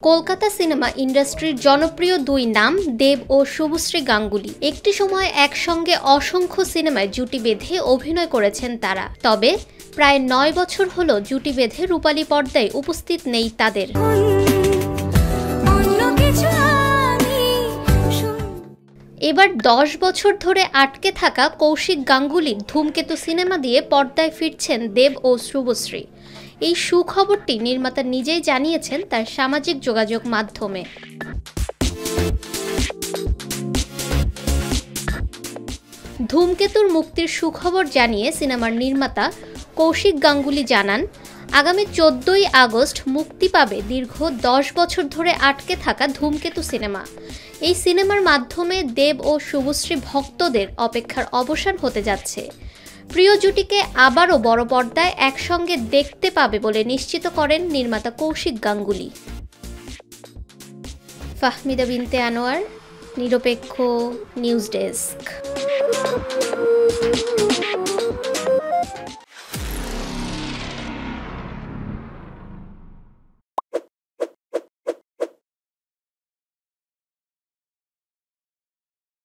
Kolkata cinema ইন্ডাস্ট্রির জনপ্রিয় দুই নাম দেব ও শুভশ্রী গাঙ্গুলি। একটি সময় একসঙ্গে অসংখ্য সিনেমায় জুটি বেঁধে অভিনয় করেছেন তারা। তবে প্রায় 9 বছর হলো জুটি বেঁধে রূপালী পর্দায় উপস্থিত নেই তাদের। এবার 10 বছর ধরে আটকে থাকা কৌশিক গাঙ্গুলির ধূমকেতু সিনেমা দিয়ে পর্দায় ফিরছেন দেব ও শুভশ্রী। এই সুখবরটি নির্মাতা নিজেই জানিয়েছেন তার সামাজিক যোগাযোগ মাধ্যমে। ধূমকেতুর মুক্তির সুখবর জানিয়ে সিনেমার নির্মাতা কৌশিক গাঙ্গুলি জানান, আগামী 14ই আগস্ট মুক্তি পাবে দীর্ঘ 10 বছর ধরে আটকে থাকা ধূমকেতু সিনেমা। এই সিনেমার মাধ্যমে দেব ও শুভশ্রী ভক্তদের অপেক্ষার অবসান হতে যাচ্ছে। প্রিয় জুটিকে আবারও বড় পর্দায় একসঙ্গে দেখতে পাবে বলে নিশ্চিত করেন নির্মাতা কৌশিক গাঙ্গুলি। ফাহমিদা বিনতে আনোয়ার, নিরপেক্ষ নিউজ ডেস্ক।